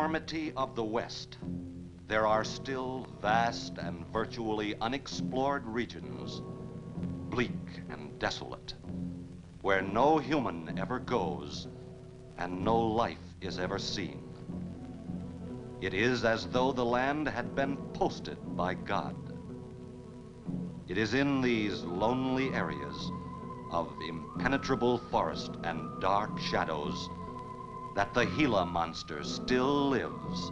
enormity of the West, there are still vast and virtually unexplored regions, bleak and desolate, where no human ever goes and no life is ever seen. It is as though the land had been posted by God. It is in these lonely areas of impenetrable forest and dark shadows that the Gila monster still lives.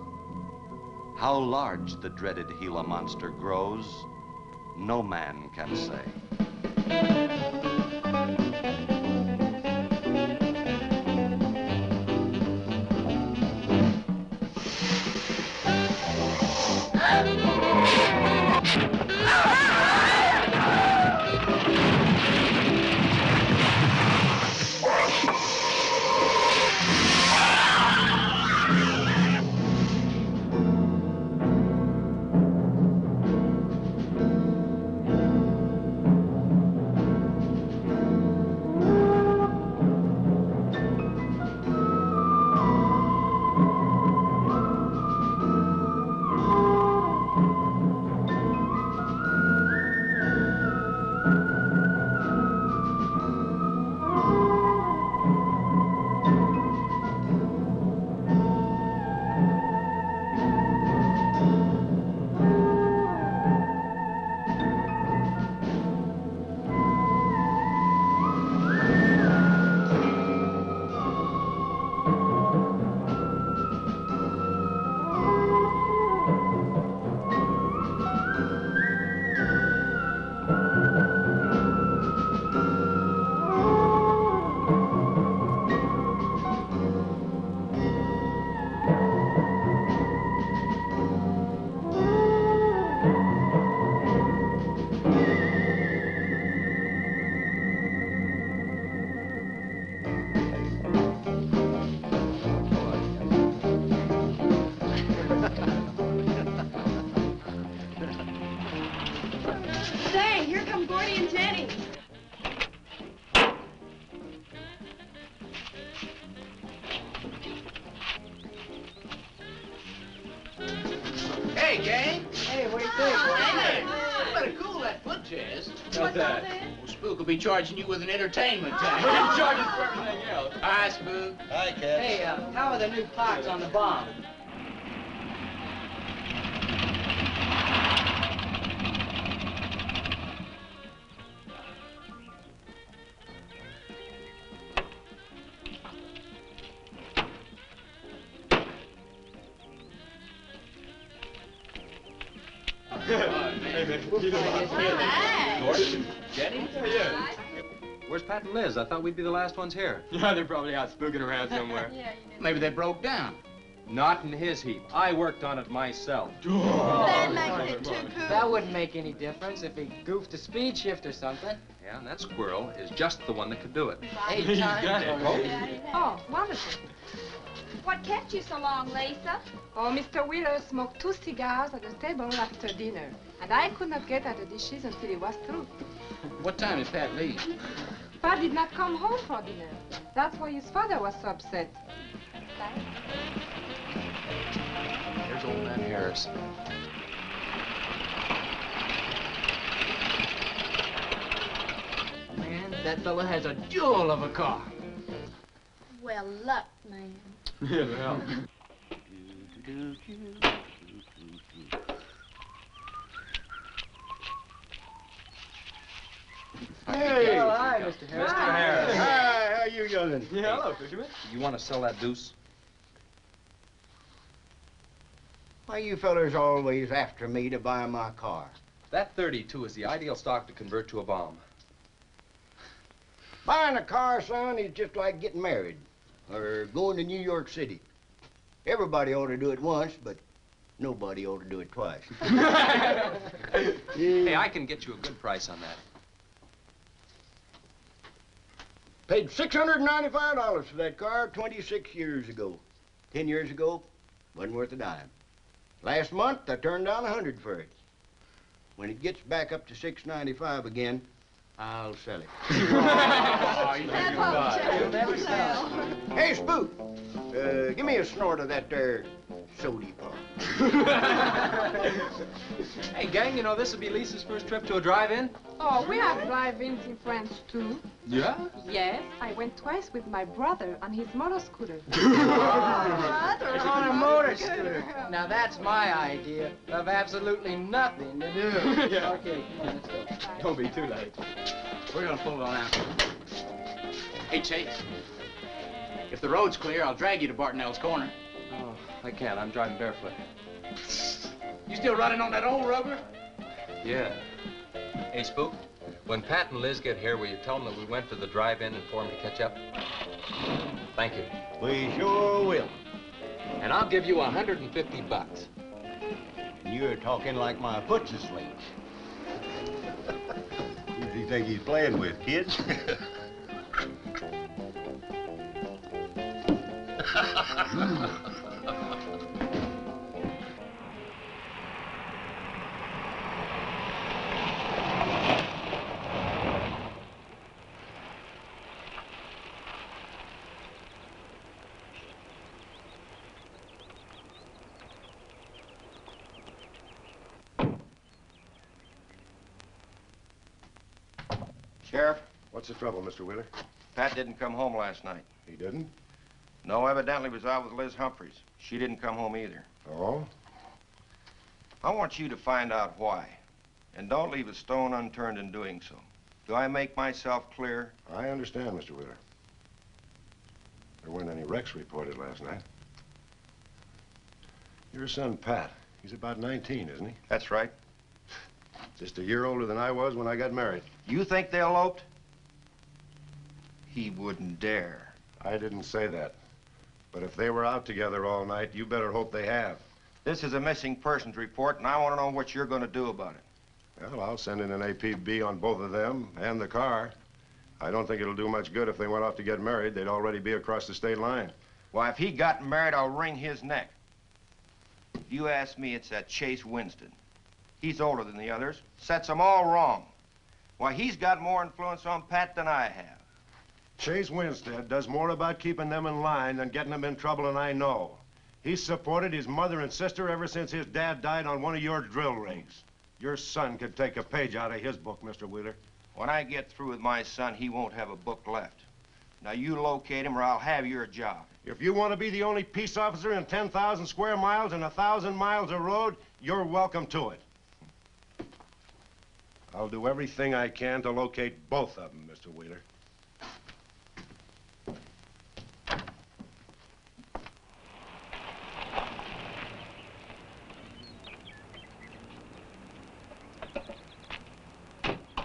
How large the dreaded Gila monster grows, no man can say. Hey, gang. Hey, what do you think? You better cool that foot, Jazz. What's that? Well, Spook will be charging you with an entertainment tax. We're gonna charge us for everything else. Hi, Spook. Hi, Cat. Hey, how are the new parts on the bomb? Jenny? Yeah. Where's Pat and Liz? I thought we'd be the last ones here. Yeah, they're probably out spooking around somewhere. Maybe they broke down. Not in his heap. I worked on it myself. That makes it too cool. That wouldn't make any difference if he goofed a speed shift or something. Yeah, and that squirrel is just the one that could do it. He's got it. Oh, wonderful. What kept you so long, Lisa? Oh, Mr. Wheeler smoked 2 cigars at the table after dinner, and I could not get at the dishes until it was through. What time did Pat leave? Pat did not come home for dinner. That's why his father was so upset. Here's old man Harris. Man, that fella has a jewel of a car. Well, luck, man. Yeah, well. Hey! Oh, hi, Mr. Harris. Mr. Harris. Hi, how you doing? Yeah, hello, fisherman. You want to sell that deuce? Why you fellers always after me to buy my car? That 32 is the ideal stock to convert to a bomb. Buying a car, son, is just like getting married or going to New York City. Everybody ought to do it once, but nobody ought to do it twice. Hey, I can get you a good price on that. Paid $695 for that car 26 years ago. 10 years ago, wasn't worth a dime. Last month, I turned down $100 for it. When it gets back up to $695 again, I'll sell it. Oh, you think you'll buy it. You'll never sell. Hey, Spook, Give me a snort of that there sody pop. Hey, gang, you know this will be Lisa's first trip to a drive-in? Oh, we have drive-ins in France, too. Yeah? Yes, I went twice with my brother on his motor scooter. On a motor scooter. Now that's my idea of absolutely nothing to do. Yeah. Okay, let's go. Don't be too late. We're gonna pull it on out. Hey, Chase. If the road's clear, I'll drag you to Bartonell's corner. Oh, I can't. I'm driving barefoot. You still running on that old rubber? Yeah. Hey, Spook, when Pat and Liz get here, will you tell them that we went to the drive-in and for them to catch up? Thank you. We sure will. And I'll give you $150. And you're talking like my foot's asleep. Who does he think he's playing with, kids? Sheriff, What's the trouble, Mr. Wheeler? Pat didn't come home last night. He didn't? No, evidently was out with Liz Humphreys. She didn't come home either. Oh? I want you to find out why. And don't leave a stone unturned in doing so. Do I make myself clear? I understand, Mr. Wheeler. There weren't any wrecks reported last night. Your son, Pat, he's about 19, isn't he? That's right. Just a year older than I was when I got married. You think they eloped? He wouldn't dare. I didn't say that. But if they were out together all night, you better hope they have. This is a missing persons report, and I want to know what you're going to do about it. Well, I'll send in an APB on both of them and the car. I don't think it'll do much good if they went off to get married. They'd already be across the state line. Why, if he got married, I'll wring his neck. If you ask me, it's that Chase Winston. He's older than the others, sets them all wrong. Why, he's got more influence on Pat than I have. Chase Winstead does more about keeping them in line than getting them in trouble, and I know. He's supported his mother and sister ever since his dad died on one of your drill rigs. Your son could take a page out of his book, Mr. Wheeler. When I get through with my son, he won't have a book left. Now, you locate him or I'll have your job. If you want to be the only peace officer in 10,000 square miles and 1,000 miles of road, you're welcome to it. I'll do everything I can to locate both of them, Mr. Wheeler.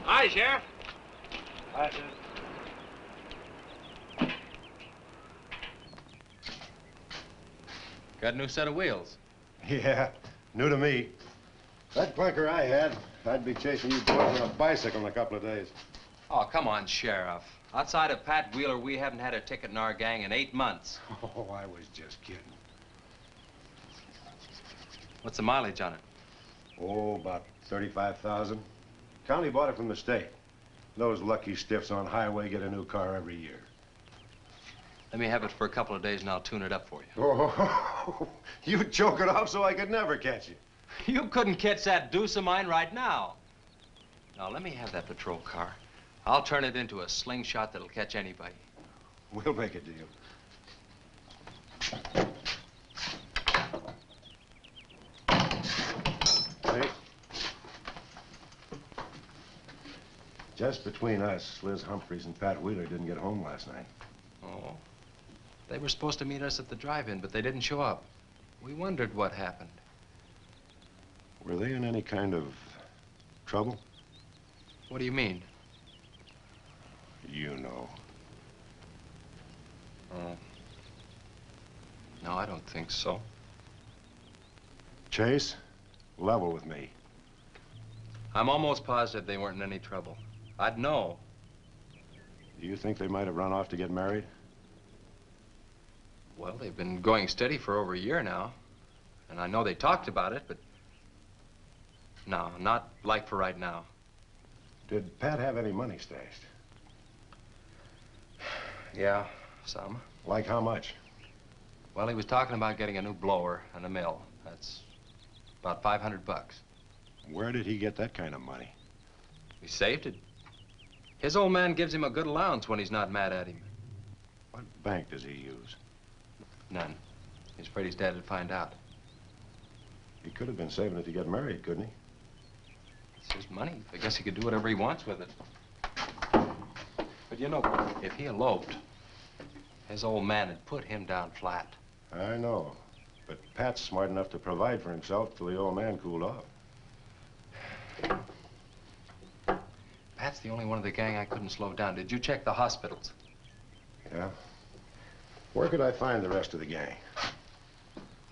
Hi, Sheriff. Hi, sir. Got a new set of wheels. Yeah, new to me. That clinker I had, I'd be chasing you boys on a bicycle in a couple of days. Oh, come on, Sheriff. Outside of Pat Wheeler, we haven't had a ticket in our gang in 8 months. Oh, I was just kidding. What's the mileage on it? Oh, about 35,000. County bought it from the state. Those lucky stiffs on highway get a new car every year. Let me have it for a couple of days and I'll tune it up for you. Oh, you choke it off so I could never catch you. You couldn't catch that deuce of mine right now. Now, let me have that patrol car. I'll turn it into a slingshot that'll catch anybody. We'll make a deal. Hey. Just between us, Liz Humphreys and Pat Wheeler didn't get home last night. Oh. They were supposed to meet us at the drive-in, but they didn't show up. We wondered what happened. Were they in any kind of trouble? What do you mean? You know. Oh. No, I don't think so. Chase, level with me. I'm almost positive they weren't in any trouble. I'd know. Do you think they might have run off to get married? Well, they've been going steady for over a year now. And I know they talked about it, but... No, not like for right now. Did Pat have any money stashed? Yeah, some. Like how much? Well, he was talking about getting a new blower and a mill. That's about $500. Where did he get that kind of money? He saved it. His old man gives him a good allowance when he's not mad at him. What bank does he use? None. He's afraid his dad would find out. He could have been saving it to get married, couldn't he? It's his money. I guess he could do whatever he wants with it. But you know, if he eloped, his old man had put him down flat. I know. But Pat's smart enough to provide for himself till the old man cooled off. Pat's the only one of the gang I couldn't slow down. Did you check the hospitals? Yeah? Where could I find the rest of the gang?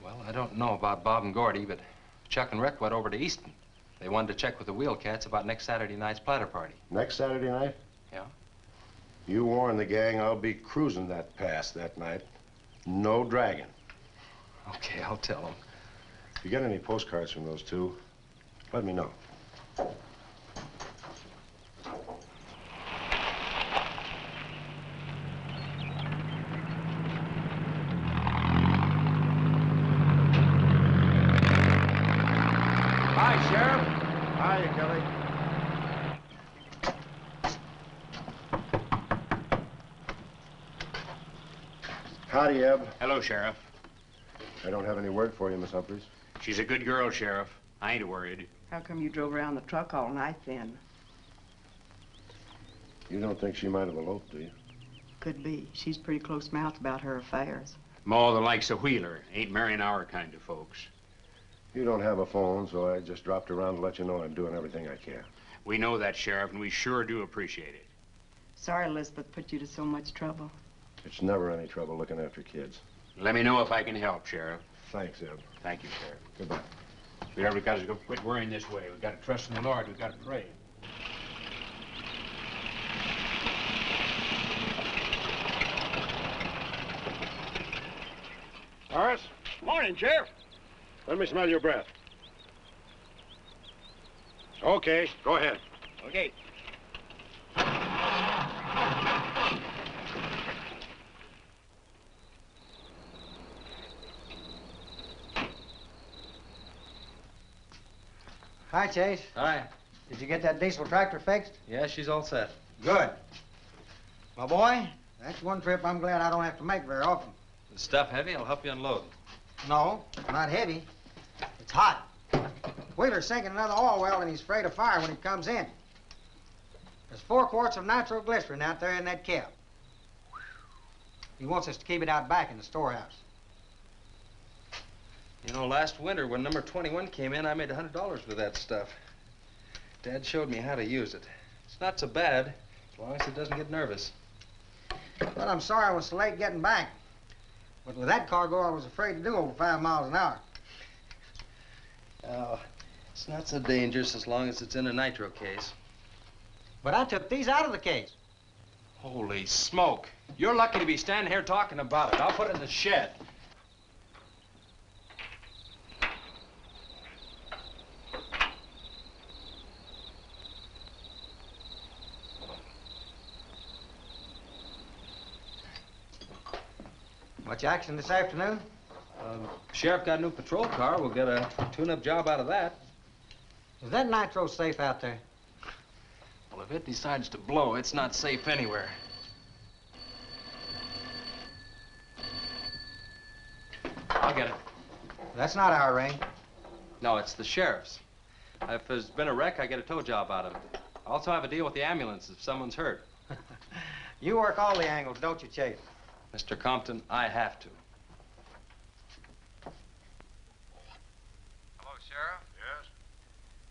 Well, I don't know about Bob and Gordy, but Chuck and Rick went over to Easton. They wanted to check with the Wheel Cats about next Saturday night's platter party. Next Saturday night? Yeah? You warn the gang I'll be cruising that pass that night. No dragging. Okay, I'll tell them. If you get any postcards from those two, let me know. Hi, Sheriff. Hiya, Kelly. Howdy, Eb. Hello, Sheriff. I don't have any word for you, Miss Humphreys. She's a good girl, Sheriff. I ain't worried. How come you drove around the truck all night then? You don't think she might have eloped, do you? Could be. She's pretty close-mouthed about her affairs. Ma, the likes of Wheeler, ain't marrying our kind of folks. You don't have a phone, so I just dropped around to let you know I'm doing everything I can. We know that, Sheriff, and we sure do appreciate it. Sorry Elizabeth put you to so much trouble. It's never any trouble looking after kids. Let me know if I can help, Sheriff. Thanks, Eb. Thank you, Sheriff. Goodbye. We never got to go quit worrying this way. We've got to trust in the Lord. We've got to pray. Horace? Morning, Sheriff. Let me smell your breath. Okay, go ahead. Okay. Hi, Chase. Hi. Did you get that diesel tractor fixed? Yeah, she's all set. Good. My boy, that's one trip I'm glad I don't have to make very often. The stuff heavy? I'll help you unload. No, not heavy. It's hot. Wheeler's sinking another oil well and he's afraid of fire when he comes in. There's 4 quarts of nitroglycerin out there in that cap. He wants us to keep it out back in the storehouse. You know, last winter when number 21 came in, I made $100 with that stuff. Dad showed me how to use it. It's not so bad, as long as it doesn't get nervous. Well, I'm sorry I was so late getting back. But with that cargo, I was afraid to do over 5 miles an hour. Oh, it's not so dangerous as long as it's in a nitro case. But I took these out of the case. Holy smoke. You're lucky to be standing here talking about it. I'll put it in the shed. Much action this afternoon? Sheriff got a new patrol car. We'll get a tune-up job out of that. Is that nitro safe out there? Well, if it decides to blow, it's not safe anywhere. I'll get it. That's not our range. No, it's the sheriff's. If there's been a wreck, I get a tow job out of it. I also have a deal with the ambulance if someone's hurt. You work all the angles, don't you, Chase? Mr. Compton, I have to. Hello, Sheriff? Yes?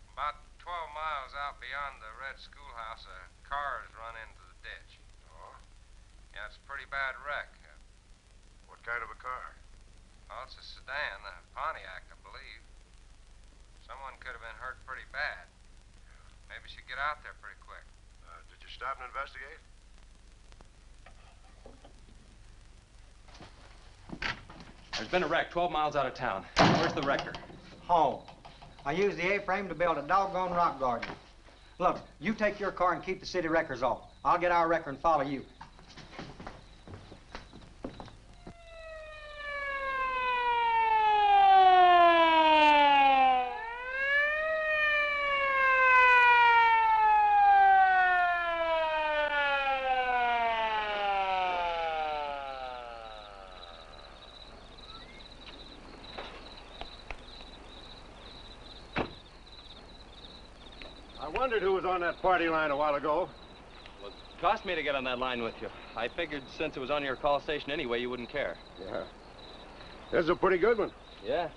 About 12 miles out beyond the red schoolhouse, a car has run into the ditch. Oh? Yeah, it's a pretty bad wreck. What kind of a car? Well, it's a sedan, a Pontiac, I believe. Someone could have been hurt pretty bad. Maybe you should get out there pretty quick. Did you stop and investigate? There's been a wreck 12 miles out of town. Where's the wrecker? Home. I used the A-frame to build a doggone rock garden. Look, you take your car and keep the city wreckers off. I'll get our wrecker and follow you. wondered who was on that party line a while ago. Well, it cost me to get on that line with you. I figured since it was on your call station anyway, you wouldn't care. Yeah. This is a pretty good one. Yeah.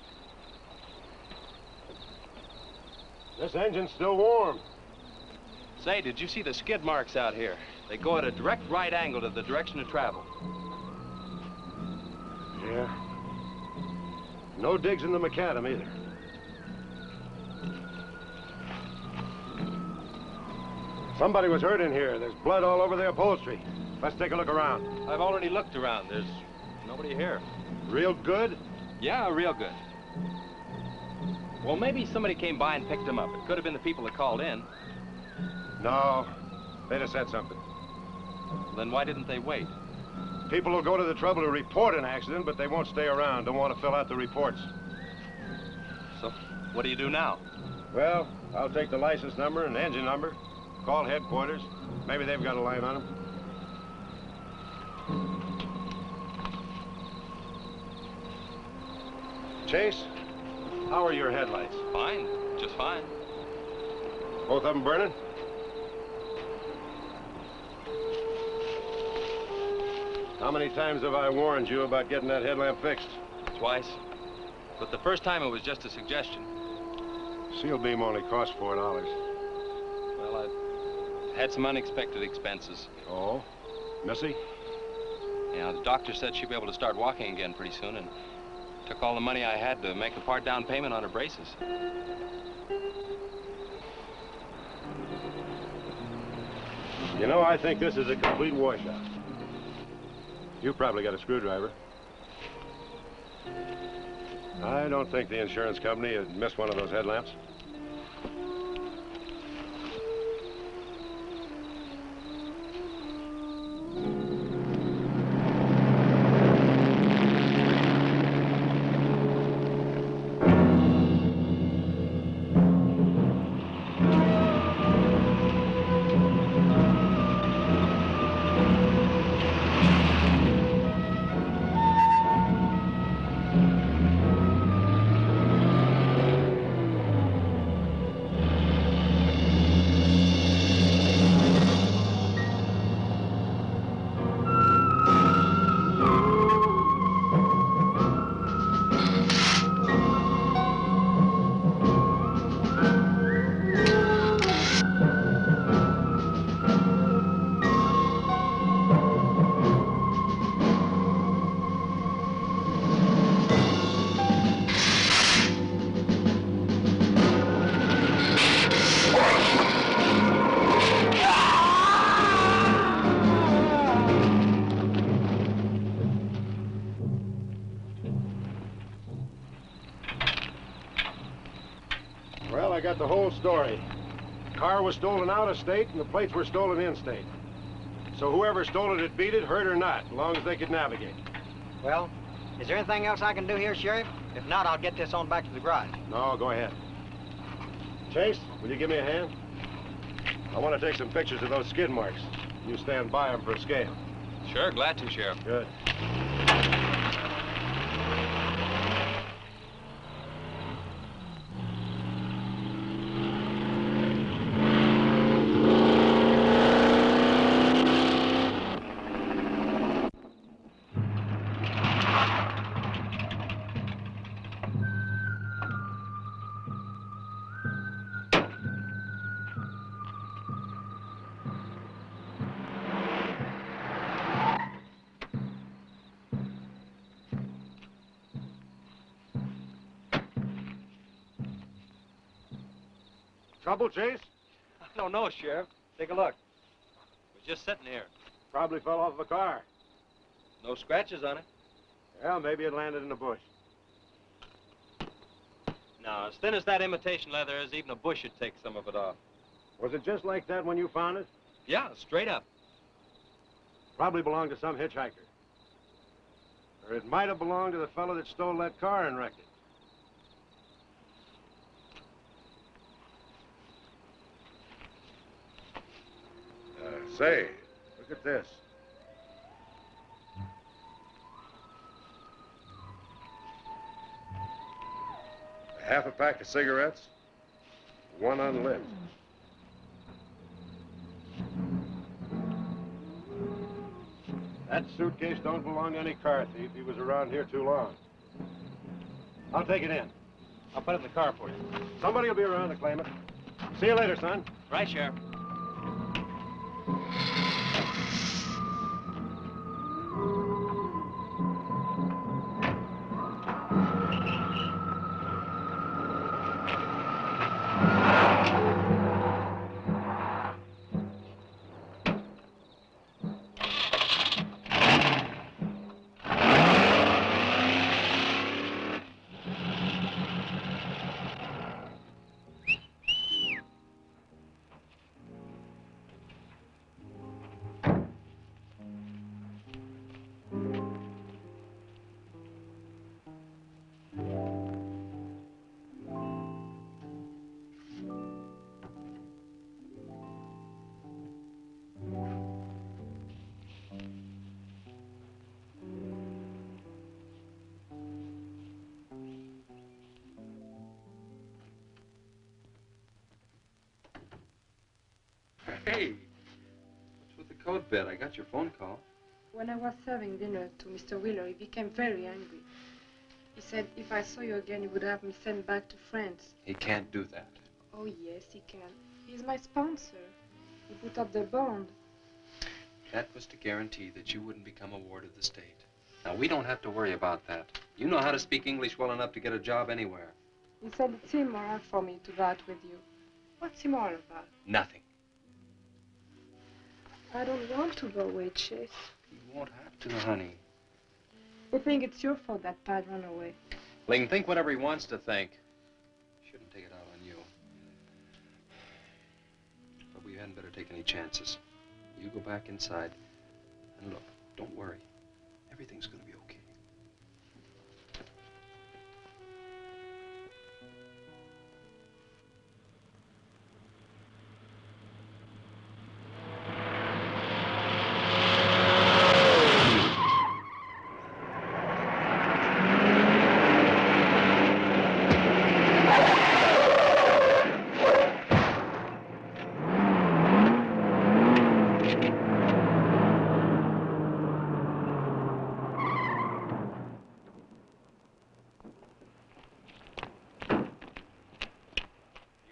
This engine's still warm. Say, did you see the skid marks out here? They go at a direct right angle to the direction of travel. Yeah. No digs in the macadam either. Somebody was hurt in here. There's blood all over the upholstery. Let's take a look around. I've already looked around. There's nobody here. Real good? Yeah, real good. Well, maybe somebody came by and picked them up. It could have been the people that called in. No. They'd have said something. Then why didn't they wait? People will go to the trouble to report an accident, but they won't stay around. Don't want to fill out the reports. So, what do you do now? Well, I'll take the license number and engine number, call headquarters. Maybe they've got a line on them. Chase, how are your headlights? Fine, just fine. Both of them burning? How many times have I warned you about getting that headlamp fixed? Twice. But the first time it was just a suggestion. Seal beam only cost $4. Well, I had some unexpected expenses. Oh? Missy? Yeah, the doctor said she'd be able to start walking again pretty soon, and took all the money I had to make a part down payment on her braces. You know, I think this is a complete washout. You probably got a screwdriver. I don't think the insurance company had missed one of those headlamps. Well, I got the whole story. The car was stolen out of state and the plates were stolen in state. So whoever stole it, beat it, hurt or not, as long as they could navigate. Well, is there anything else I can do here, Sheriff? If not, I'll get this on back to the garage. No, go ahead. Chase, will you give me a hand? I want to take some pictures of those skid marks. You stand by them for a scale. Sure, glad to, Sheriff. Good. Trouble, Chase? I don't know, Sheriff. Take a look. It was just sitting here. Probably fell off of a car. No scratches on it. Well, maybe it landed in a bush. No, as thin as that imitation leather is, even a bush would take some of it off. Was it just like that when you found it? Yeah, straight up. Probably belonged to some hitchhiker. Or it might have belonged to the fellow that stole that car and wrecked it. Say, look at this. Half a pack of cigarettes, one unlit. That suitcase don't belong to any car thief. He was around here too long. I'll take it in. I'll put it in the car for you. Somebody will be around to claim it. See you later, son. Right, Sheriff. Hey, what's with the coat bed? I got your phone call. When I was serving dinner to Mr. Wheeler, he became very angry. He said if I saw you again, he would have me sent back to France. He can't do that. Oh, yes, he can. He's my sponsor. He put up the bond. That was to guarantee that you wouldn't become a ward of the state. Now, we don't have to worry about that. You know how to speak English well enough to get a job anywhere. He said it's immoral for me to go out with you. What's immoral about? Nothing. I don't want to go away, Chase. You won't have to, honey. I think it's your fault that Pat ran away. He can think whatever he wants to think. Shouldn't take it out on you. But we hadn't better take any chances. You go back inside. And look, don't worry. Everything's going to be okay.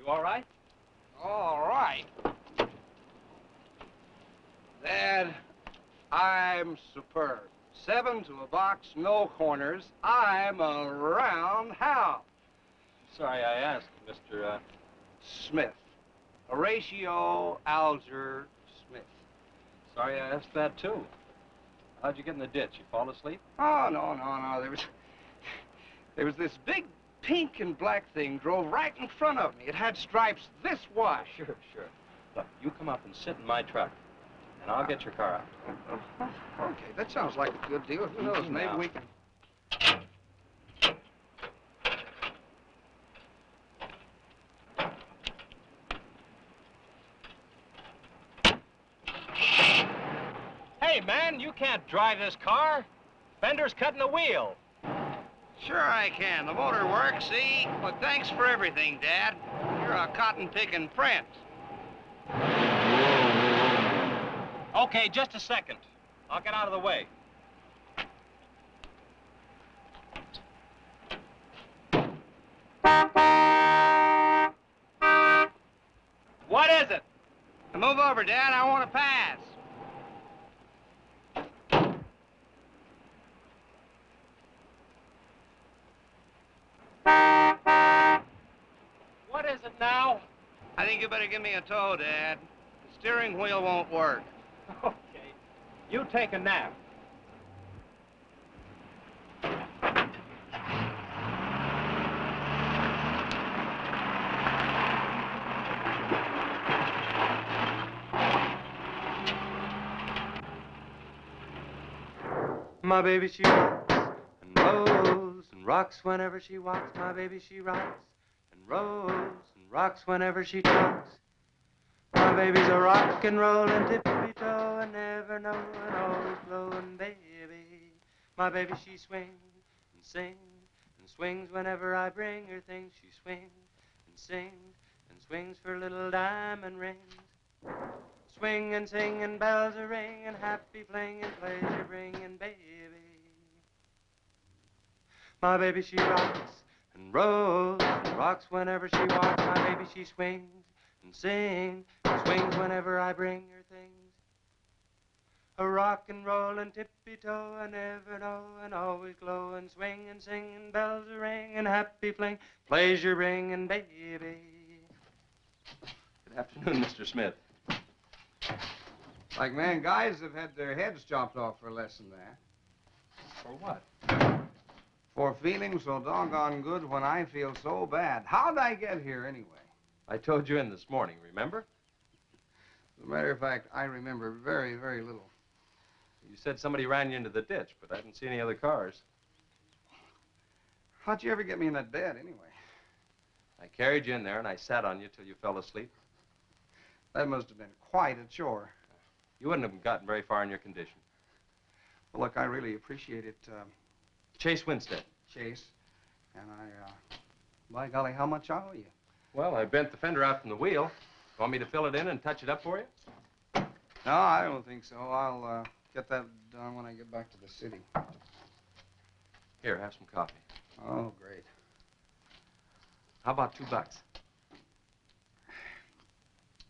All right? All right. Dad, I'm superb. 7 to a box, no corners. I'm a roundhouse. Sorry I asked, Mr. Smith. Horatio Alger Smith. Sorry I asked that, too. How'd you get in the ditch? You fall asleep? Oh, no. There was this big pink and black thing drove right in front of me. It had stripes this wide. Sure. Look, you come up and sit in my truck, and I'll get your car out. Okay, that sounds like a good deal. Who knows, Easy maybe now. we can... Hey, man, you can't drive this car. Fender's cutting the wheel. Sure I can. The motor works, see? But thanks for everything, Dad. You're a cotton-picking prince. Okay, just a second. I'll get out of the way. What is it? Now move over, Dad. I want to pass. What is it now? I think you better give me a tow, Dad. The steering wheel won't work. Okay. You take a nap. My baby, she rocks and rolls and rocks whenever she walks. My baby, she rocks and rolls and rocks whenever she talks. My baby's a rock and rollin' tippy-toe and never knowin', always blowin', baby. My baby, she swings and sings and swings whenever I bring her things. She swings and sings and swings for little diamond rings. swinging, singing, bells are ringing, happy flinging, pleasure bringing, baby. My baby, she rocks and rolls and rocks whenever she walks. My baby, she swings and sings and swings whenever I bring her things. A rock and roll and tippy-toe and ever know and always glow and swing and sing and bells are ring and happy fling, pleasure bringing, baby. Good afternoon, Mr. Smith. Like man, guys have had their heads chopped off for less than that. For what? For feeling so doggone good when I feel so bad. How'd I get here anyway? I told you in this morning, remember? As a matter of fact, I remember very, very little. You said somebody ran you into the ditch, but I didn't see any other cars. How'd you ever get me in that bed anyway? I carried you in there and I sat on you till you fell asleep. That must have been quite a chore. You wouldn't have gotten very far in your condition. Well, look, I really appreciate it, Chase Winstead. Chase. And by golly, how much I owe you? Well, I bent the fender out from the wheel. Want me to fill it in and touch it up for you? No, I don't think so. I'll get that done when I get back to the city. Here, have some coffee. Oh, great. How about $2?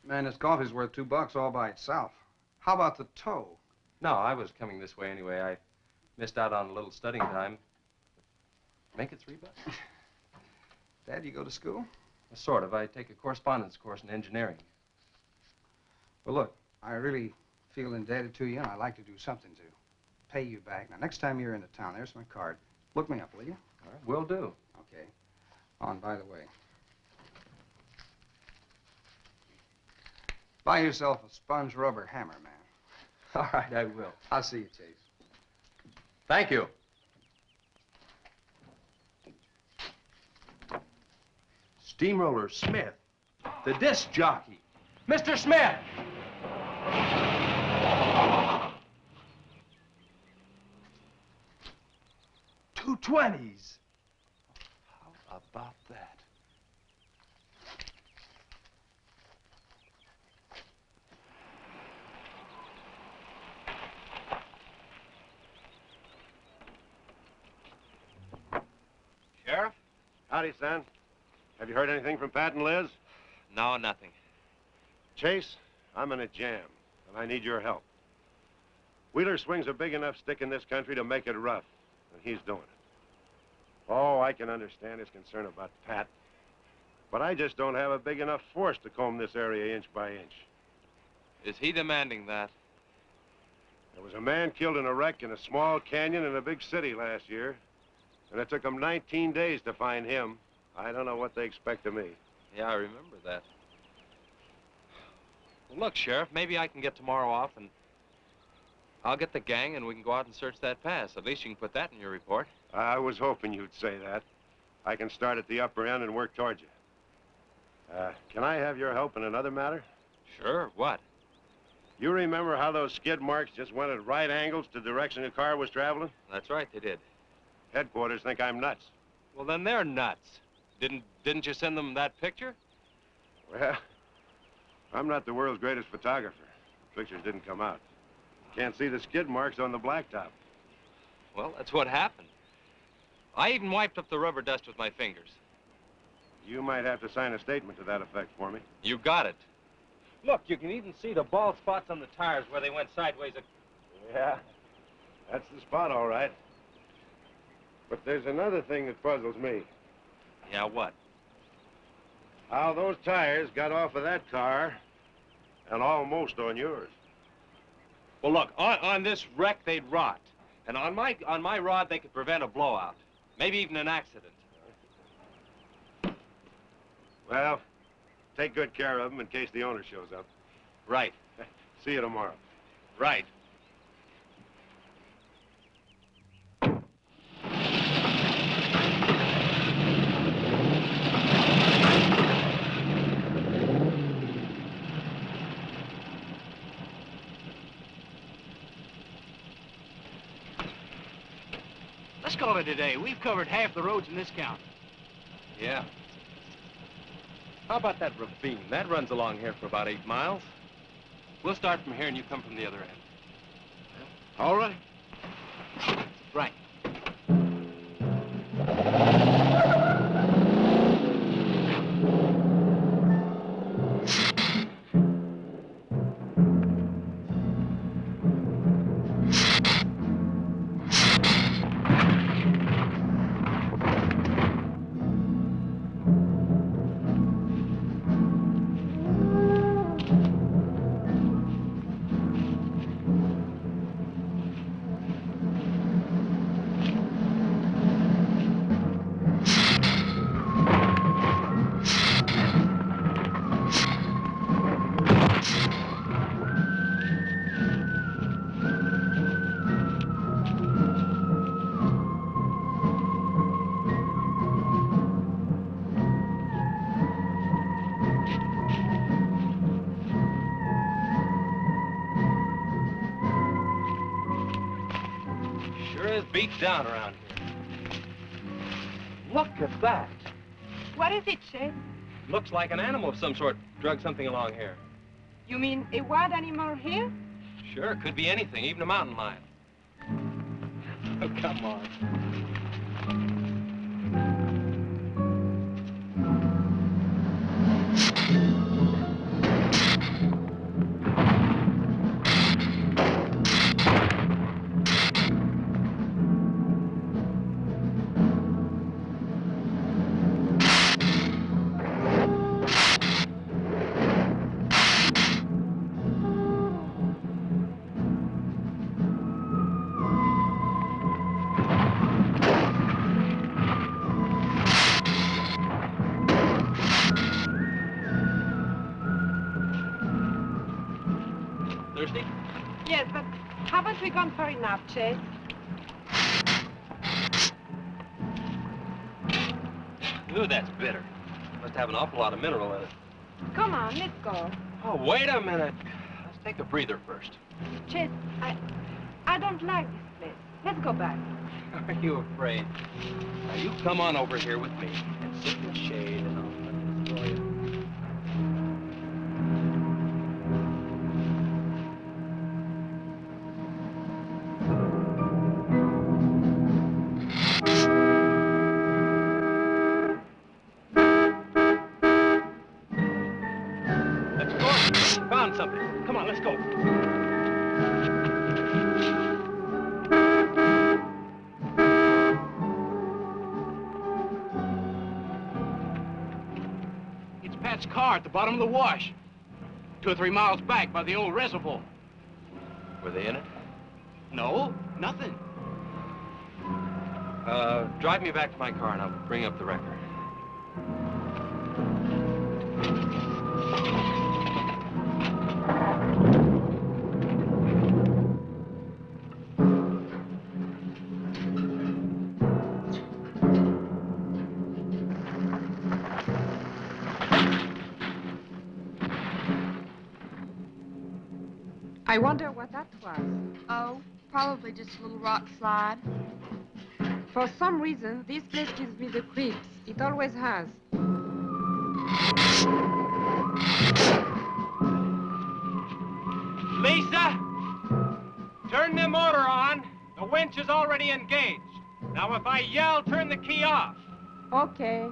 Man, this coffee's worth $2 all by itself. How about the tow? No, I was coming this way anyway. I missed out on a little studying time. Make it $3. Dad, you go to school? Sort of. I take a correspondence course in engineering. Well, look, I really feel indebted to you, and I'd like to do something to pay you back. Now, next time you're into town, there's my card. Look me up, will you? All right, will do. Okay. Oh, and by the way, buy yourself a sponge rubber hammer, man. All right, I will. I'll see you, Chase. Thank you. Steamroller Smith, the disc jockey. Mr. Smith! 220s. How about that? Sheriff? Howdy, son. Have you heard anything from Pat and Liz? No, nothing. Chase, I'm in a jam, and I need your help. Wheeler swings a big enough stick in this country to make it rough, and he's doing it. Oh, I can understand his concern about Pat, but I just don't have a big enough force to comb this area inch by inch. Is he demanding that? There was a man killed in a wreck in a small canyon in a big city last year, and it took them 19 days to find him. I don't know what they expect of me. Yeah, I remember that. Well, look, Sheriff, maybe I can get tomorrow off and I'll get the gang and we can go out and search that pass. At least you can put that in your report. I was hoping you'd say that. I can start at the upper end and work towards you. Can I have your help in another matter? Sure, what? You remember how those skid marks just went at right angles to the direction the car was traveling? That's right, they did. Headquarters think I'm nuts. Well, then they're nuts. Didn't you send them that picture? Well, I'm not the world's greatest photographer. The pictures didn't come out. Can't see the skid marks on the blacktop. Well, that's what happened. I even wiped up the rubber dust with my fingers. You might have to sign a statement to that effect for me. You got it. Look, you can even see the bald spots on the tires where they went sideways. Yeah, that's the spot, all right. But there's another thing that puzzles me. Yeah, what? How those tires got off of that car and almost on yours. Well, look, on this wreck, they'd rot. And on my rod, they could prevent a blowout. Maybe even an accident. Well, take good care of them in case the owner shows up. Right. See you tomorrow. Right. Let's call it a day. We've covered half the roads in this county. Yeah. How about that ravine? That runs along here for about 8 miles. We'll start from here and you come from the other end. All right. Right. Beat down around here. Look at that. What is it, Chet? Looks like an animal of some sort drug something along here. You mean a wild animal here? Sure, could be anything, even a mountain lion. Oh, come on. Thirsty? Yes, but haven't we gone far enough, Chase? Ooh, that's bitter. Must have an awful lot of mineral in it. Come on, let's go. Oh, wait a minute. Let's take a breather first. Chase, I don't like this place. Let's go back. Are you afraid? Now, you come on over here with me and sit in the shade and I'll destroy you. Something. Come on, let's go. It's Pat's car at the bottom of the wash. 2 or 3 miles back by the old reservoir. Were they in it? No, nothing. Drive me back to my car and I'll bring up the record. I wonder what that was. Oh, probably just a little rock slide. For some reason, this place gives me the creeps. It always has. Lisa! Turn the motor on. The winch is already engaged. Now, if I yell, turn the key off. Okay.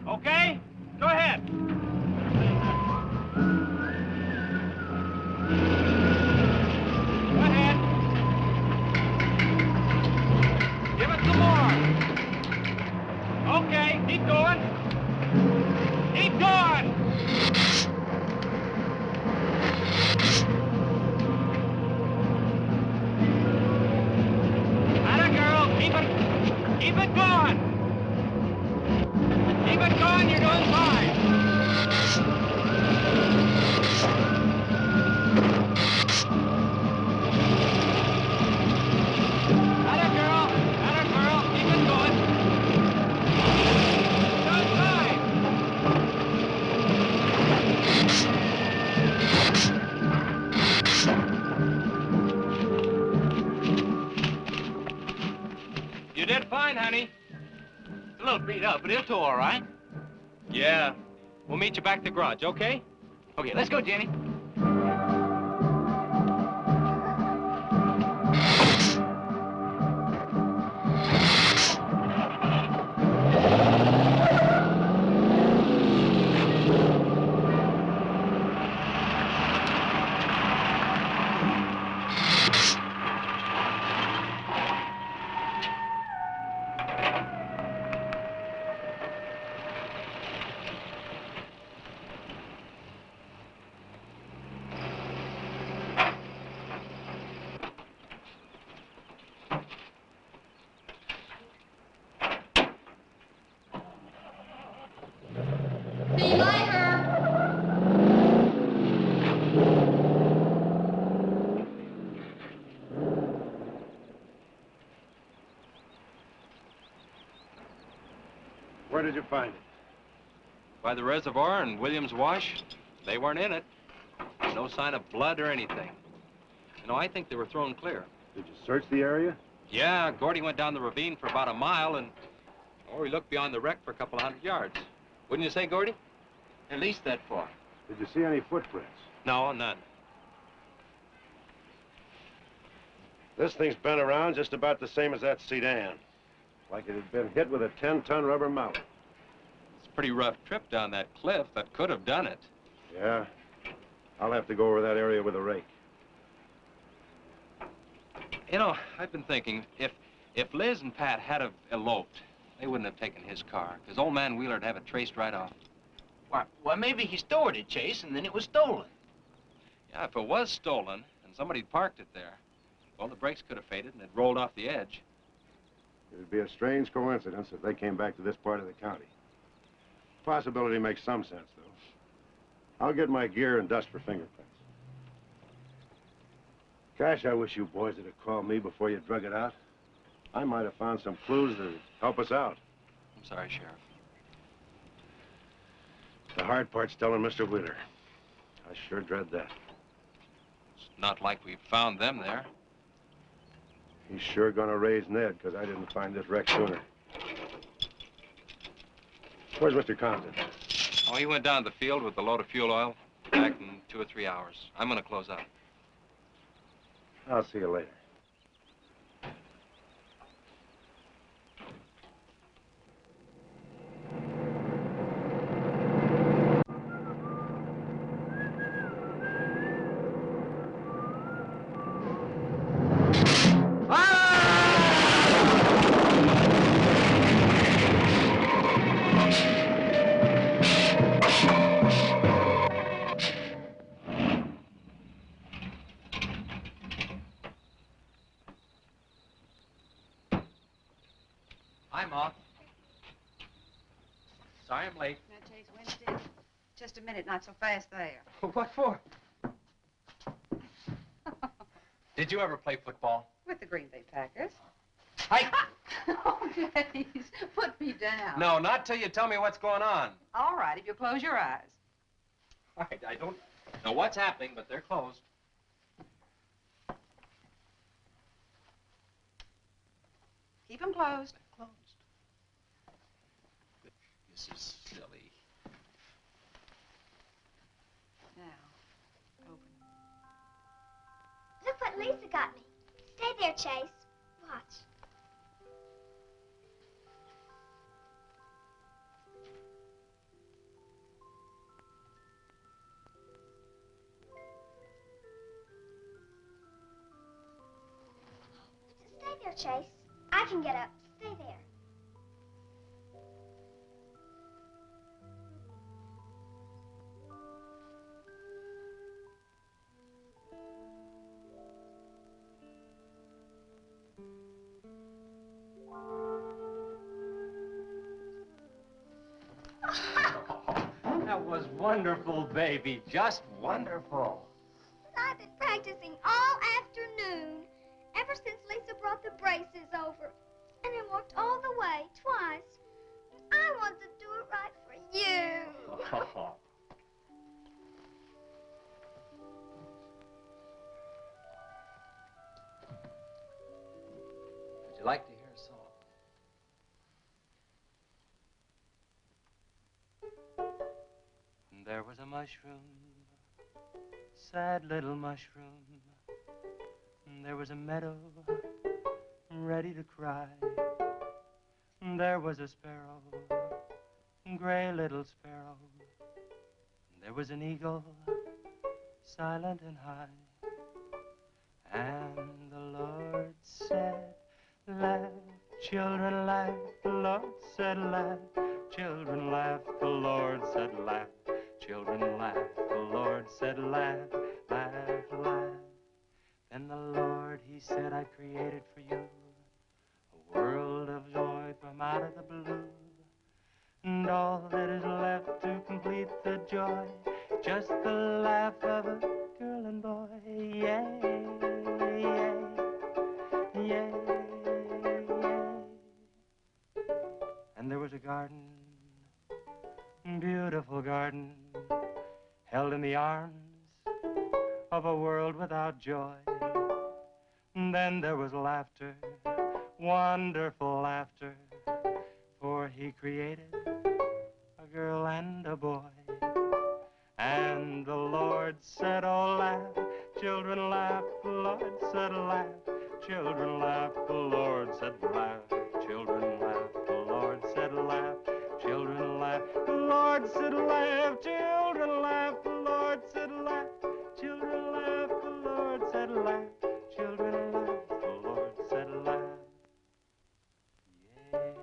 Okay? Go ahead. Go ahead. Give it some more. Okay, keep going. Keep going. Atta girl, keep it going. Keep it going, you're doing fine. Atta girl, keep it going. Doing fine. You did fine, honey. It's a little beat up, but it'll tow all right. Yeah. We'll meet you back at the garage, okay? Okay, let's go, Jenny. See you later. Where did you find it? By the reservoir and Williams Wash. They weren't in it. No sign of blood or anything. You know, I think they were thrown clear. Did you search the area? Yeah, Gordy went down the ravine for about a mile and... Or he looked beyond the wreck for a couple of 100 yards. Wouldn't you say, Gordy? At least that far. Did you see any footprints? No, none. This thing's been around just about the same as that sedan. Like it had been hit with a 10-ton rubber mallet. It's a pretty rough trip down that cliff. That could have done it. Yeah. I'll have to go over that area with a rake. You know, I've been thinking, if Liz and Pat had have eloped, they wouldn't have taken his car, because old man Wheeler'd have it traced right off. Well, maybe he stored it, Chase, and then it was stolen. Yeah, if it was stolen and somebody parked it there, well, the brakes could have faded and it rolled off the edge. It'd be a strange coincidence if they came back to this part of the county. Possibility makes some sense, though. I'll get my gear and dust for fingerprints. Gosh, I wish you boys would have called me before you drug it out. I might have found some clues that would help us out. I'm sorry, Sheriff. The hard part's telling Mr. Wheeler. I sure dread that. It's not like we found them there. He's sure gonna raise Ned, because I didn't find this wreck sooner. Where's Mr. Compton? Oh, he went down to the field with a load of fuel oil. Back in 2 or 3 hours. I'm gonna close up. I'll see you later. Hi, Ma. Sorry I'm late. Now, Chase Winston, just a minute, not so fast there. What for? Did you ever play football? With the Green Bay Packers. Hi. Oh, please, put me down. No, not till you tell me what's going on. All right, if you close your eyes. All right, I don't know what's happening, but they're closed. Keep them closed. Closed. This is silly. Now, open. Look what Lisa got me. Stay there, Chase. Watch. Stay there, Chase. I can get up. Stay there. That was wonderful, baby. Just wonderful. I've been practicing all afternoon, ever since Lisa brought the braces over. And I walked all the way, twice. I want to do it right for you. Would you like to hear a song? was a mushroom, sad little mushroom. There was a meadow ready to cry. There was a sparrow, gray little sparrow. There was an eagle, silent and high. And the Lord said, laugh, children, laugh. The Lord said, laugh, children, laugh. The Lord said, laugh, children, laugh. The Lord said, laugh, laugh, laugh. Then the Lord, he said, I created for you a world of joy from out of the blue. And all that is left to complete the joy, just the laugh of a girl and boy. Yay, yay, yay, yay. And there was a garden, beautiful garden, held in the arms of a world without joy. And then there was laughter, wonderful laughter, for he created a girl and a boy. And the Lord said, oh, laugh, children, laugh. The Lord said, laugh, children, laugh. The Lord said, laugh, children, laugh. The Lord said, laugh, children, laugh. The Lord said, laugh, children, laugh. The Lord said, laugh, children, laugh. The Lord said, laugh, children, laugh. The Lord said, laugh. Yay,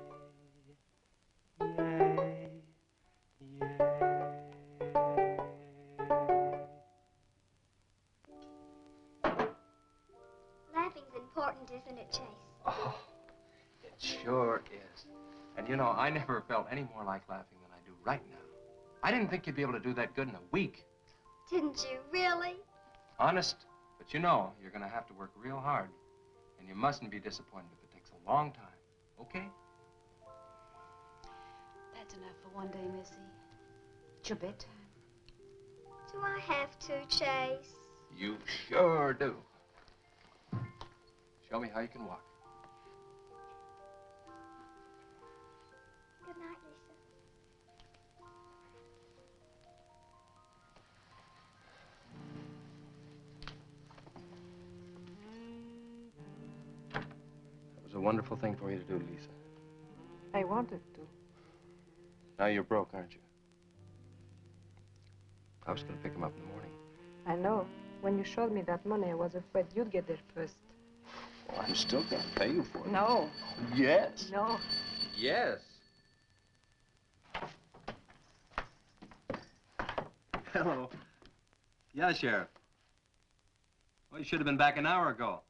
yay, yay. Laughing's important, isn't it, Chase? Oh, it sure is. And you know, I never felt any more like laughing than I do right now. I didn't think you'd be able to do that good in a week. Didn't you really? Honest. But you know, you're going to have to work real hard. And you mustn't be disappointed if it takes a long time. Okay? That's enough for one day, Missy. It's your bedtime. Do I have to, Chase? You sure do. Show me how you can walk. Good night, Lisa. That was a wonderful thing for you to do, Lisa. I wanted to. Now you're broke, aren't you? I was going to pick him up in the morning. I know. When you showed me that money, I was afraid you'd get there first. Well, I'm still going to pay you for it. No. Yes. No. Yes. Hello. Yeah, Sheriff. Well, you should have been back an hour ago.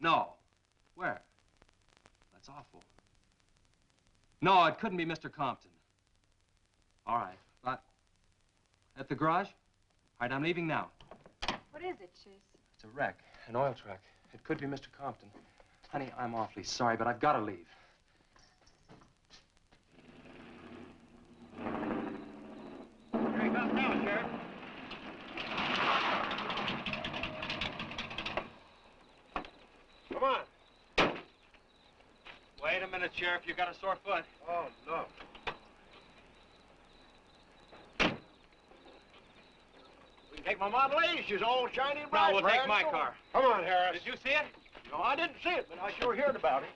No. Where? That's awful. No, it couldn't be Mr. Compton. All right. But at the garage? All right, I'm leaving now. What is it, Chase? It's a wreck, an oil truck. It could be Mr. Compton. Honey, I'm awfully sorry, but I've got to leave. Here he comes now, Sheriff. Come on. Wait a minute, Sheriff. You got a sore foot. Oh, no. We can take my Model A. She's all shiny and bright. No, we'll take my car. Come on, Harris. Did you see it? No, I didn't see it, but I sure heard about it.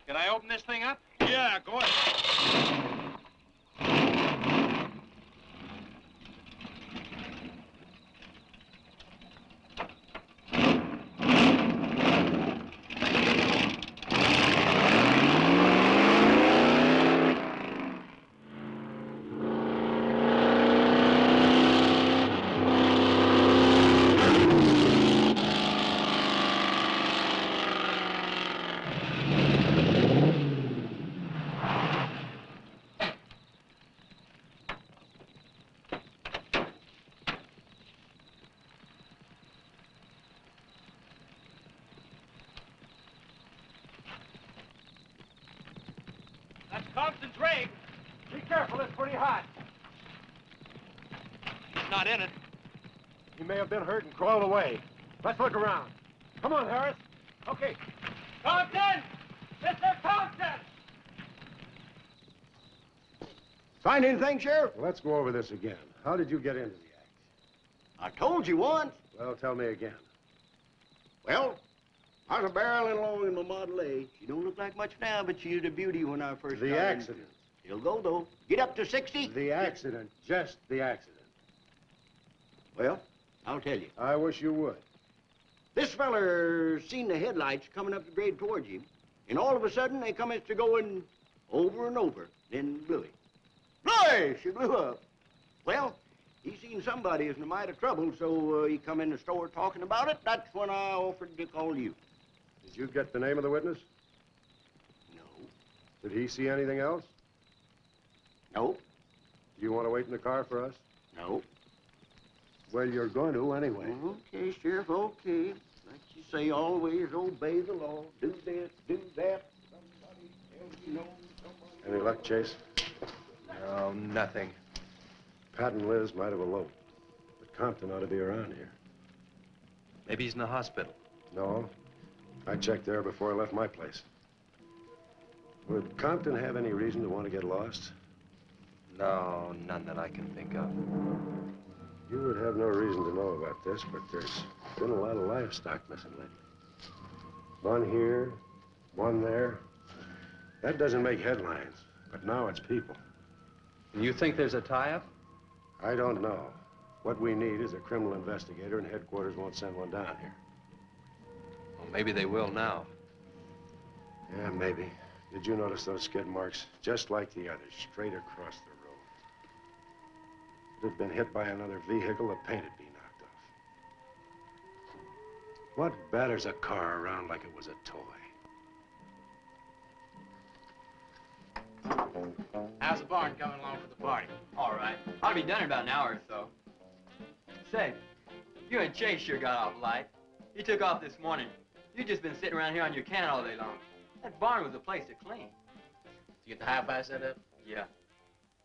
Can I open this thing up? Yeah, go ahead. That's Compton's rig. Be careful, it's pretty hot. He's not in it. He may have been hurt and crawled away. Let's look around. Come on, Harris. Okay. Compton! Mr. Compton! Find anything, Sheriff? Well, let's go over this again. How did you get into the act? I told you once. Well, tell me again. Well, I was barreling along in my Model A. She don't look like much now, but she was a beauty when I first got The in. accident. It'll go, though. Get up to 60. The accident. Just the accident. Well, I'll tell you. I wish you would. This feller seen the headlights coming up the grade towards him, and all of a sudden they commenced to going over and over, then blew him. Bloy! She blew up. Well, he seen somebody was in a mite of trouble, so he come in the store talking about it. That's when I offered to call you. Did you get the name of the witness? No. Did he see anything else? No. Do you want to wait in the car for us? No. Well, you're going to anyway. Okay, Sheriff, okay. Like you say, always obey the law. Do this, do that. Somebody tells you no, somebody... Any luck, Chase? No, nothing. Pat and Liz might have eloped, but Compton ought to be around here. Maybe he's in the hospital. No. I checked there before I left my place. Would Compton have any reason to want to get lost? No, none that I can think of. You would have no reason to know about this, but there's been a lot of livestock missing lately. One here, one there. That doesn't make headlines, but now it's people. And you think there's a tie-up? I don't know. What we need is a criminal investigator, and headquarters won't send one down here. Well, maybe they will now. Yeah, maybe. Did you notice those skid marks? Just like the others, straight across the road. If it had been hit by another vehicle, the paint would be knocked off. What batters a car around like it was a toy? How's the barn coming along for the party? All right. Ought to be done in about an hour or so. Say, you and Chase sure got off light. He took off this morning. You've just been sitting around here on your can all day long. That barn was a place to clean. Did you get the hi-fi set up? Yeah.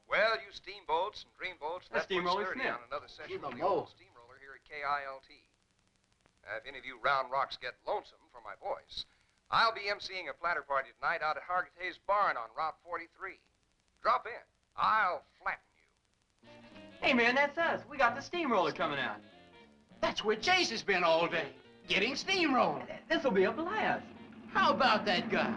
Well, you steamboats and dreamboats, That's Steamroller sturdy Smith. on another session Keep 'em of the old low. steamroller here at KILT. If any of you round rocks get lonesome for my voice, I'll be emceeing a platter party tonight out at Hargitay's Barn on Route 43. Drop in. I'll flatten you. Hey, man, that's us. We got the steamroller coming out. That's where Chase has been all day, getting steamrolled. This'll be a blast. How about that guy?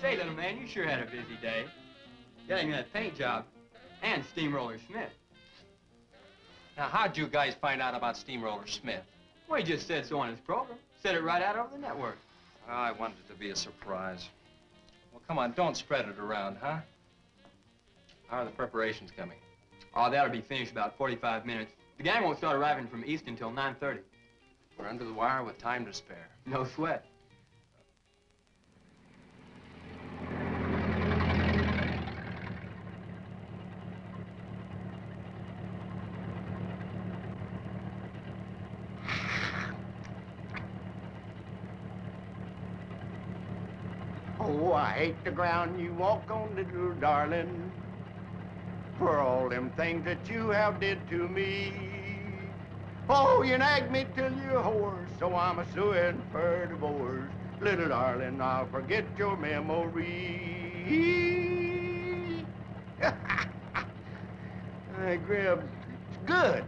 Say, little man, you sure had a busy day. Getting that paint job and Steamroller Smith. Now, how'd you guys find out about Steamroller Smith? Well, he just said so on his program. Said it right out over the network. I wanted it to be a surprise. Well, come on, don't spread it around, huh? How are the preparations coming? Oh, that'll be finished about 45 minutes. The gang won't start arriving from East until 9:30. We're under the wire with time to spare. No sweat. Oh, I hate the ground you walk on, little darling, for all them things that you have did to me. Oh, you nagged me till you're hoarse, so I'm a-suing for divorce. Little darling, I'll forget your memory. Hey, Grib, it's good.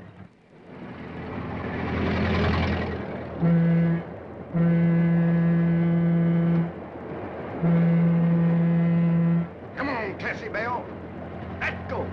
Come on, Tessie Bell. Let's go.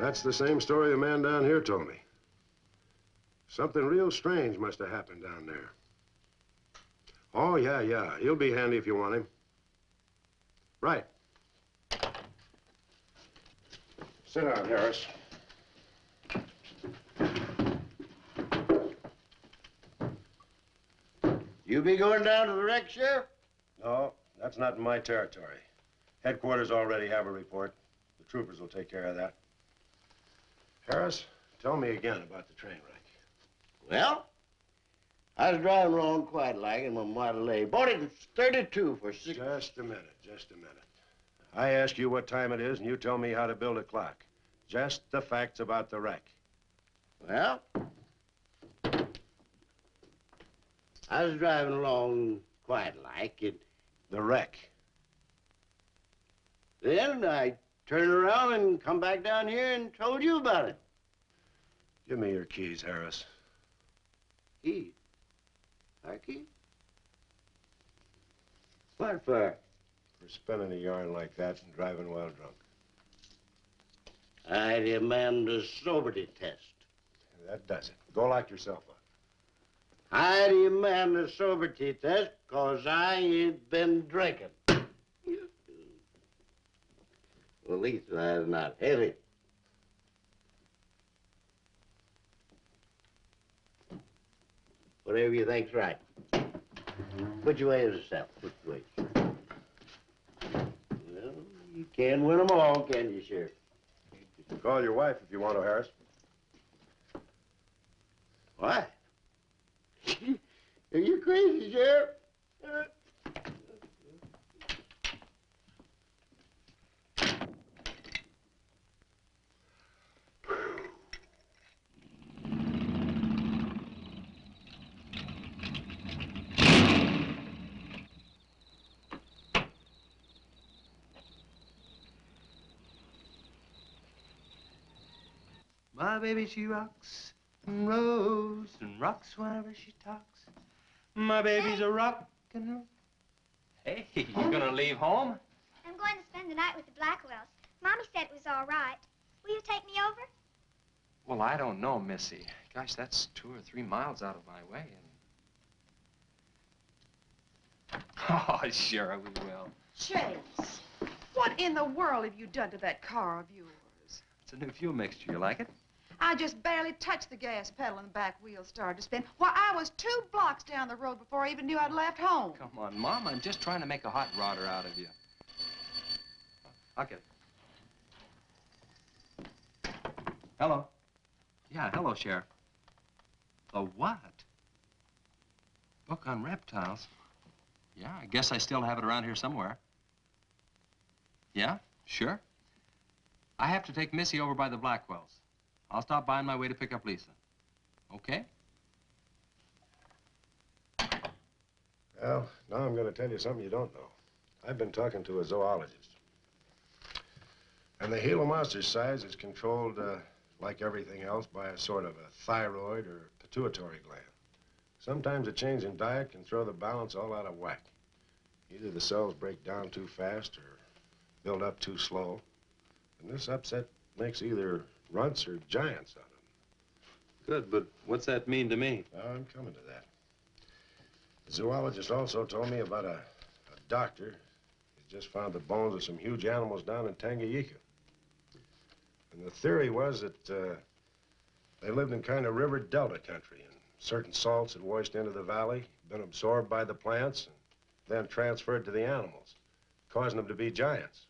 That's the same story the man down here told me. Something real strange must have happened down there. Oh, yeah. He'll be handy if you want him. Right. Sit down, Harris. You be going down to the wreck, Sheriff? No, that's not in my territory. Headquarters already have a report. The troopers will take care of that. Harris, tell me again about the train wreck. Well, I was driving along quite like in my Model A. Bought it in 32 for six... Just a minute. I ask you what time it is, and you tell me how to build a clock. Just the facts about the wreck. Well, I was driving along quite like it. The wreck. Then I turned around and come back down here and told you about it. Give me your keys, Harris. Keys? Our keys? What for? For spinning a yarn like that and driving while drunk. I demand a sobriety test. That does it. Go lock yourself up. I demand a sobriety test because I ain't been drinking. Well, at least I'm not heavy. Whatever you think's right. Which way is the south? Which way? Well, you can't win them all, can you, Sheriff? Call your wife if you want to, Harris. Why? Are you crazy, Sheriff? My baby, she rocks and rolls and rocks whenever she talks. My baby's a rock and roll. Hey, you gonna leave home? I'm going to spend the night with the Blackwells. Mommy said it was all right. Will you take me over? Well, I don't know, Missy. Gosh, that's 2 or 3 miles out of my way, and... Oh, sure, we will. Chase, what in the world have you done to that car of yours? It's a new fuel mixture. You like it? I just barely touched the gas pedal and the back wheel started to spin. Why, I was 2 blocks down the road before I even knew I'd left home. Come on, Mom. I'm just trying to make a hot rodder out of you. I'll get it. Hello. Yeah, hello, Sheriff. The what? Book on reptiles? Yeah, I guess I still have it around here somewhere. Yeah, sure. I have to take Missy over by the Blackwells. I'll stop by on my way to pick up Lisa. Okay? Well, now I'm going to tell you something you don't know. I've been talking to a zoologist. And the Gila monster's size is controlled, like everything else, by a sort of a thyroid or pituitary gland. Sometimes a change in diet can throw the balance all out of whack. Either the cells break down too fast or build up too slow. And this upset makes either runts or giants out of them. Good, but what's that mean to me? Well, I'm coming to that. The zoologist also told me about a doctor. He just found the bones of some huge animals down in Tanganyika. And the theory was that they lived in kind of river delta country, and certain salts had washed into the valley, been absorbed by the plants, and then transferred to the animals, causing them to be giants.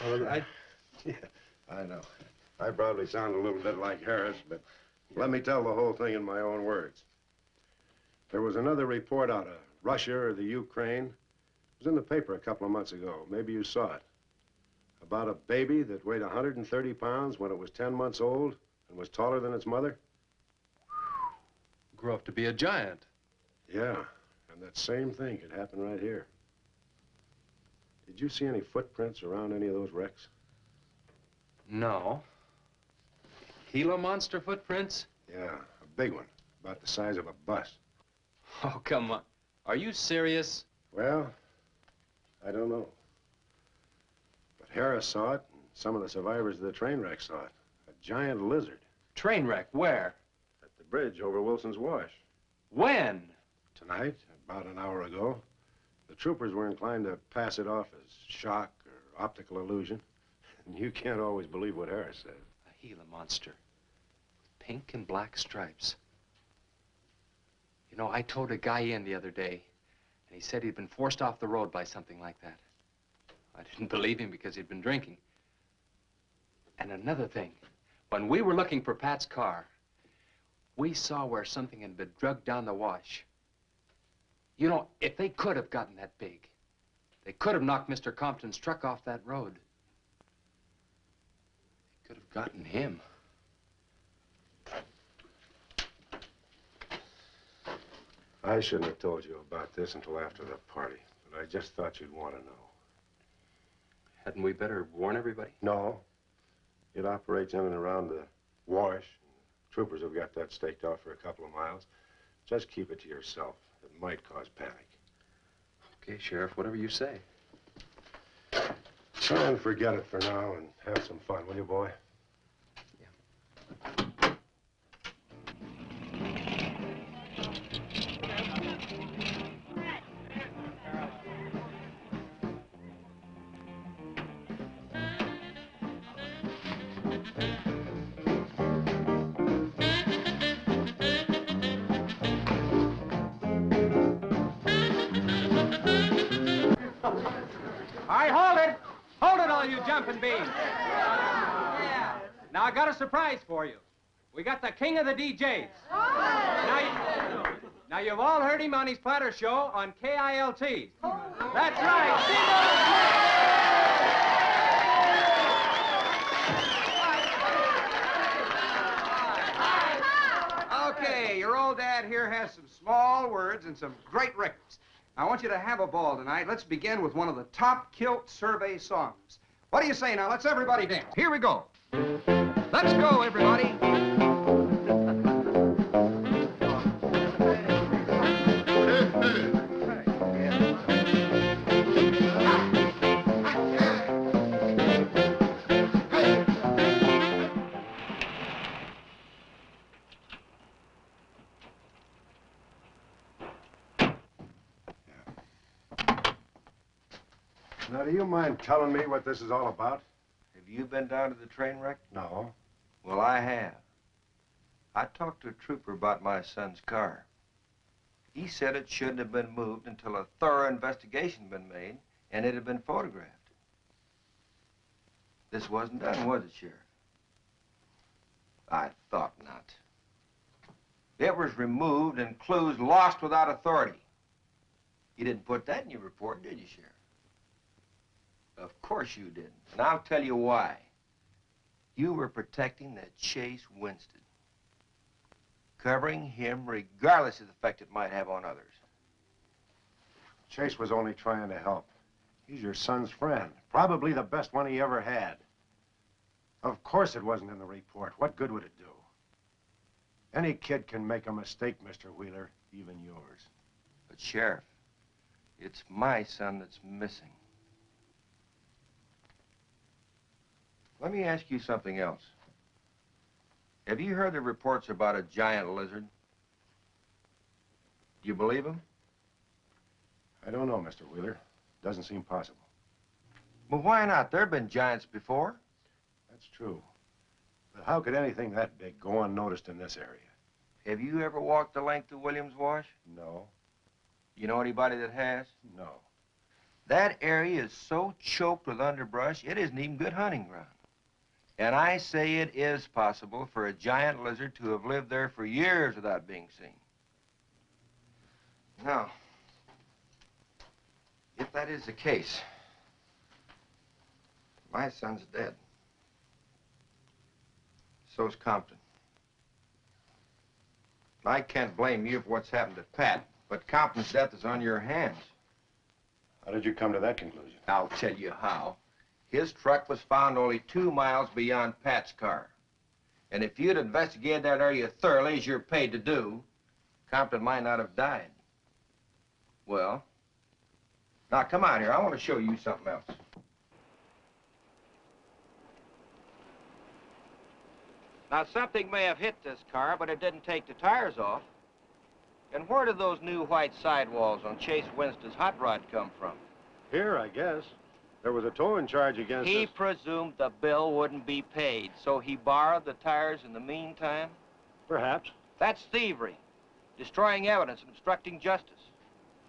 Well, Yeah, I know. I probably sound a little bit like Harris, but let me tell the whole thing in my own words. There was another report out of Russia or the Ukraine. It was in the paper a couple of months ago. Maybe you saw it. About a baby that weighed 130 pounds when it was 10 months old and was taller than its mother. Grew up to be a giant. Yeah, and that same thing could happen right here. Did you see any footprints around any of those wrecks? No. Gila monster footprints? Yeah, a big one, about the size of a bus. Oh, come on. Are you serious? Well, I don't know. But Harris saw it, and some of the survivors of the train wreck saw it. A giant lizard. Train wreck, where? At the bridge over Wilson's Wash. When? Tonight, about an hour ago. The troopers were inclined to pass it off as shock or optical illusion. And you can't always believe what Harris said. A Gila monster. Pink and black stripes. You know, I towed a guy in the other day, and he said he'd been forced off the road by something like that. I didn't believe him because he'd been drinking. And another thing, when we were looking for Pat's car, we saw where something had been drugged down the wash. You know, if they could have gotten that big, they could have knocked Mr. Compton's truck off that road. They could have gotten him. I shouldn't have told you about this until after the party, but I just thought you'd want to know. Hadn't we better warn everybody? No. It operates in and around the wash. Troopers have got that staked out for a couple of miles. Just keep it to yourself. It might cause panic. Okay, Sheriff, whatever you say. Try and forget it for now and have some fun, will you, boy? Jumping beans. Yeah. Now, I got a surprise for you. We got the king of the DJs. Now, you've all heard him on his platter show on KILT. That's right. Okay, your old dad here has some small words and some great records. I want you to have a ball tonight. Let's begin with one of the top kilt survey songs. What do you say now? Let's everybody dance. Here we go. Let's go, everybody. Now, do you mind telling me what this is all about? Have you been down to the train wreck? No. Well, I have. I talked to a trooper about my son's car. He said it shouldn't have been moved until a thorough investigation had been made and it had been photographed. This wasn't done, was it, Sheriff? I thought not. It was removed and clues lost without authority. You didn't put that in your report, did you, Sheriff? Of course you didn't, and I'll tell you why. You were protecting that Chase Winston, covering him regardless of the effect it might have on others. Chase was only trying to help. He's your son's friend, probably the best one he ever had. Of course it wasn't in the report. What good would it do? Any kid can make a mistake, Mr. Wheeler, even yours. But, Sheriff, it's my son that's missing. Let me ask you something else. Have you heard the reports about a giant lizard? Do you believe them? I don't know, Mr. Wheeler. Doesn't seem possible. Well, why not? There have been giants before. That's true. But how could anything that big go unnoticed in this area? Have you ever walked the length of Williams Wash? No. You know anybody that has? No. That area is so choked with underbrush, it isn't even good hunting ground. And I say it is possible for a giant lizard to have lived there for years without being seen. Now, if that is the case, my son's dead. So's Compton. I can't blame you for what's happened to Pat, but Compton's death is on your hands. How did you come to that conclusion? I'll tell you how. His truck was found only 2 miles beyond Pat's car. And if you'd investigated that area thoroughly, as you're paid to do, Compton might not have died. Well, now come out here. I want to show you something else. Now, something may have hit this car, but it didn't take the tires off. And where did those new white sidewalls on Chase Winston's hot rod come from? Here, I guess. There was a towing charge against He us. presumed the bill wouldn't be paid, so he borrowed the tires in the meantime? Perhaps. That's thievery, destroying evidence and obstructing justice.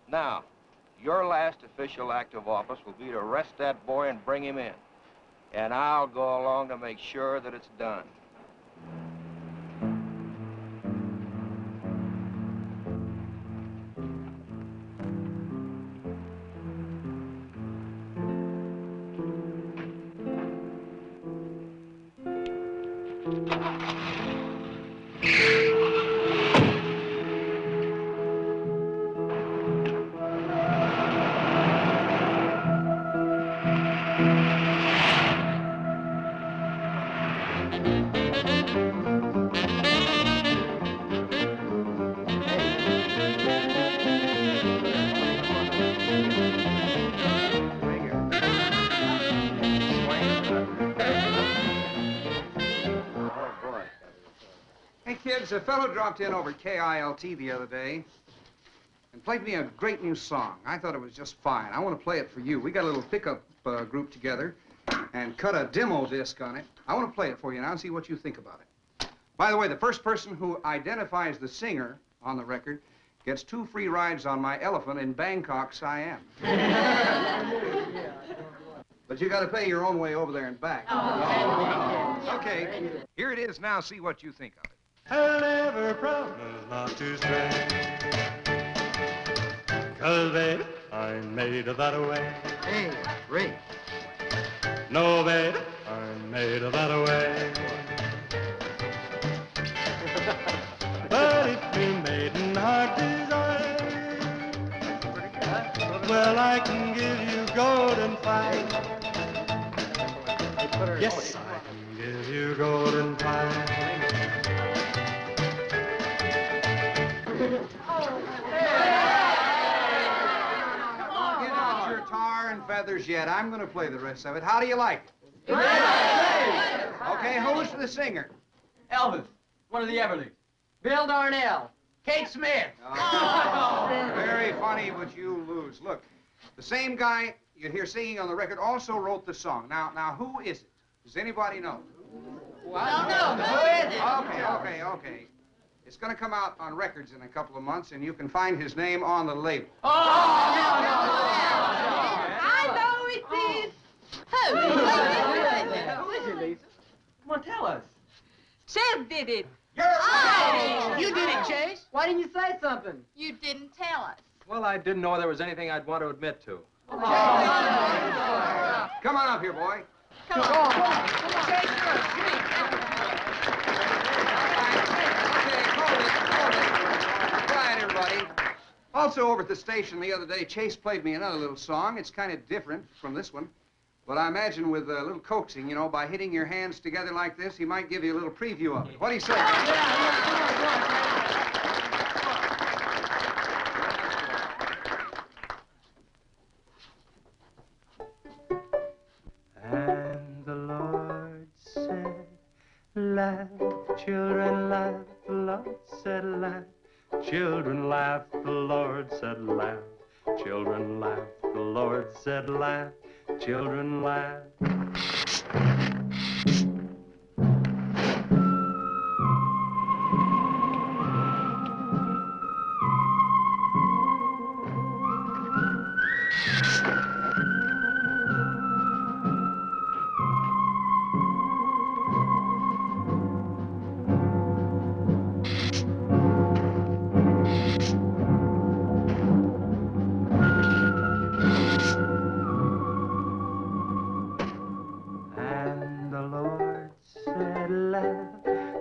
Now, your last official act of office will be to arrest that boy and bring him in. And I'll go along to make sure that it's done. A fellow dropped in over KILT the other day and played me a great new song. I thought it was just fine. I want to play it for you. We got a little pickup group together and cut a demo disc on it. I want to play it for you now and see what you think about it. By the way, the first person who identifies the singer on the record gets 2 free rides on my elephant in Bangkok, Siam. But you got to pay your own way over there and back. Oh. Okay, here it is now. See what you think of it. I'll never promise not to stray, 'cause baby, I'm made of that way. Hey, Ray. No, baby, I'm made of that way. But if you maiden heart desire, well, I can give you golden fire. Yes, I can give you golden fire. Get out your tar and feathers yet. I'm going to play the rest of it. How do you like it? Okay, who's the singer? Elvis, one of the Everlys. Bill Darnell. Kate Smith. Oh, very funny, but you lose. Look, the same guy you hear singing on the record also wrote the song. Now, who is it? Does anybody know? Well, no. Who is it? Okay. It's going to come out on records in a couple of months, and you can find his name on the label. Oh, no. I know it is. Who is it, Lisa? Come on, tell us. Chase did it. You did it, Chase. Why didn't you say something? You didn't tell us. Well, I didn't know there was anything I'd want to admit to. Come on up here, boy. Come on. Chase, Quiet, everybody. Also, over at the station the other day, Chase played me another little song. It's kind of different from this one. But I imagine with a little coaxing, you know, by hitting your hands together like this, he might give you a little preview of it. What do you say? And the Lord said, laugh, children, laugh. The Lord said, laugh. Children laugh. The Lord said, laugh. Children laugh. The Lord said, laugh. Children laugh.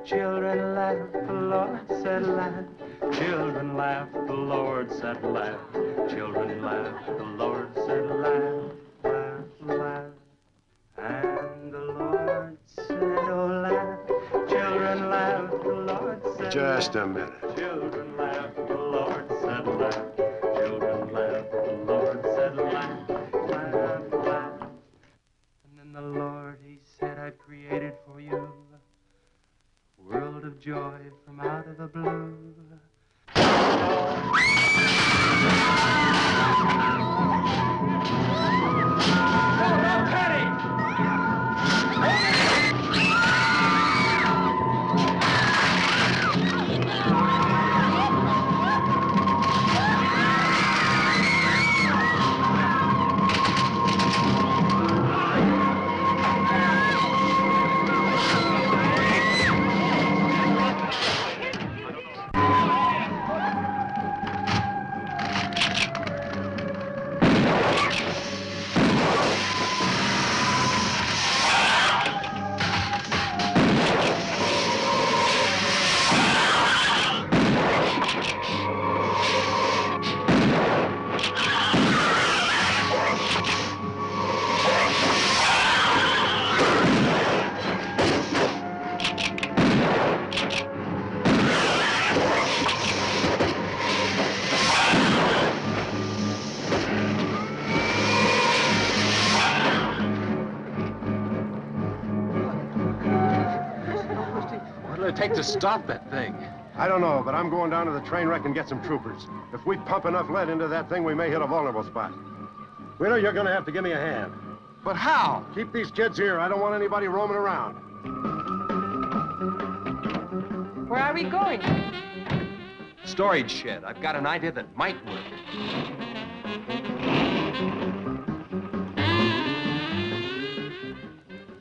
Children laugh, the Lord said laugh. Children laugh, the Lord said laugh. Children laugh, the Lord said laugh. Laugh, laugh. And the Lord said, oh, laugh. Children laugh, the Lord said Just laugh. a minute. Children laugh, the Lord said laugh. Children laugh, the Lord said laugh. Laugh, laugh. And then the Lord, he said, I've created for you of joy from out of the blue. No, Teddy! Take to stop that thing? I don't know, but I'm going down to the train wreck and get some troopers. If we pump enough lead into that thing, we may hit a vulnerable spot. Wheeler, you're going to have to give me a hand. But how? Keep these kids here. I don't want anybody roaming around. Where are we going? Storage shed. I've got an idea that might work.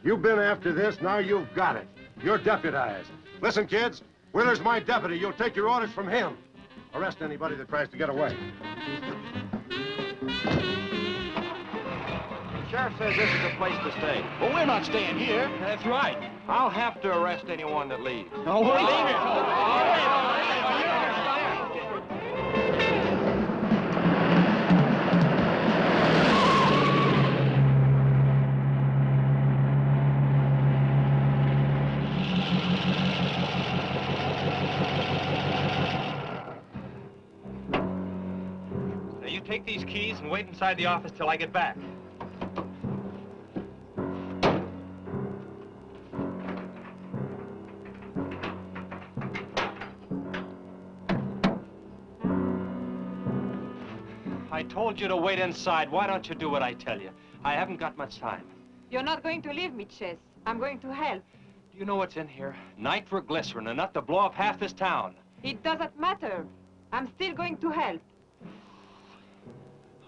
You've been after this, now you've got it. You're deputized. Listen, kids, Wheeler's my deputy. You'll take your orders from him. Arrest anybody that tries to get away. The sheriff says this is the place to stay. Well, we're not staying here. That's right. I'll have to arrest anyone that leaves. No, we're leaving. Take these keys and wait inside the office till I get back. I told you to wait inside. Why don't you do what I tell you? I haven't got much time. You're not going to leave me, Chess. I'm going to help. Do you know what's in here? Nitroglycerin, enough to blow up half this town. It doesn't matter. I'm still going to help.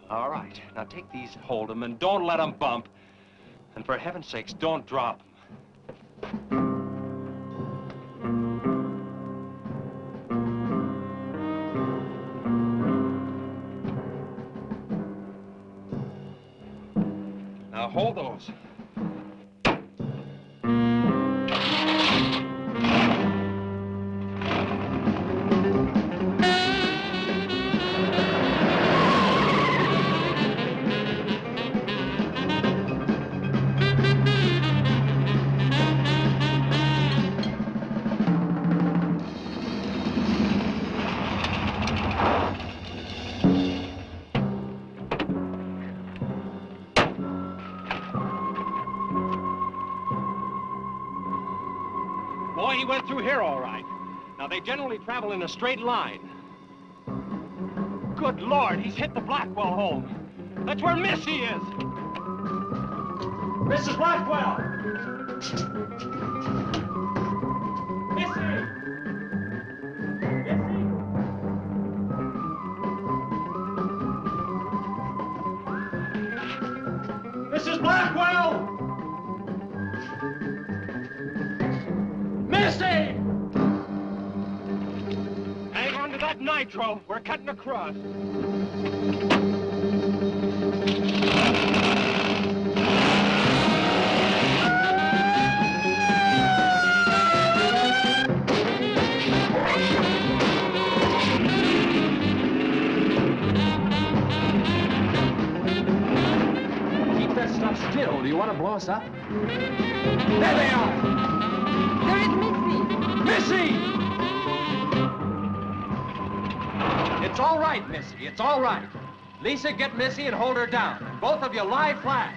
All right. Now take these, hold them, and don't let them bump. And for heaven's sakes, don't drop them. Now hold those. Boy, he went through here all right. Now, they generally travel in a straight line. Good Lord, he's hit the Blackwell home. That's where Missy is. Mrs. Blackwell! Missy! Missy! Mrs. Blackwell! Missy! Hang on to that nitro. We're cutting across. Keep that stuff still. Do you want to blow us up? There they are! There is Missy! Missy! It's all right, Missy. It's all right. Lisa, get Missy and hold her down. Both of you lie flat.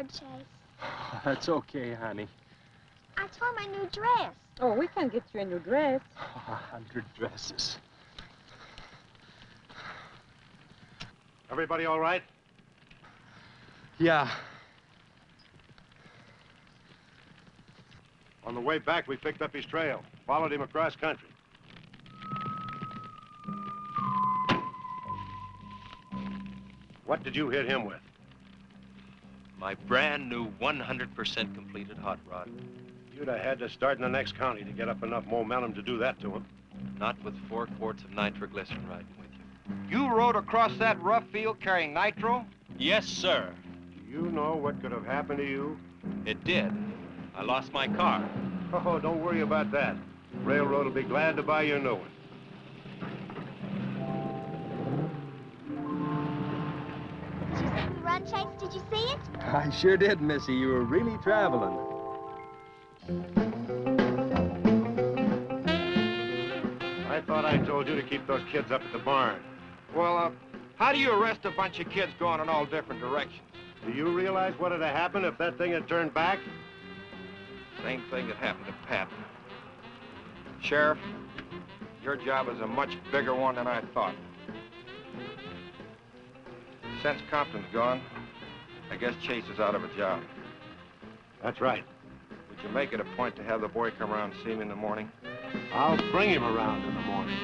hard, Chase. That's okay, honey. I tore my new dress. Oh, we can get you a new dress. 100 dresses. Everybody all right? Yeah. On the way back, we picked up his trail, followed him across country. What did you hit him with? My brand new 100% completed hot rod. You'd have had to start in the next county to get up enough momentum to do that to him. Not with 4 quarts of nitroglycerin riding with you. You rode across that rough field carrying nitro? Yes, sir. Do you know what could have happened to you? It did. I lost my car. Oh, don't worry about that. Railroad will be glad to buy you a new one. Did you see me run, Chase? Did you see it? I sure did, Missy. You were really traveling. I thought I told you to keep those kids up at the barn. Well, how do you arrest a bunch of kids going in all different directions? Do you realize what would have happened if that thing had turned back? Same thing that happened to Pat. Sheriff, your job is a much bigger one than I thought. Since Compton's gone, I guess Chase is out of a job. That's right. Would you make it a point to have the boy come around and see me in the morning? I'll bring him around in the morning.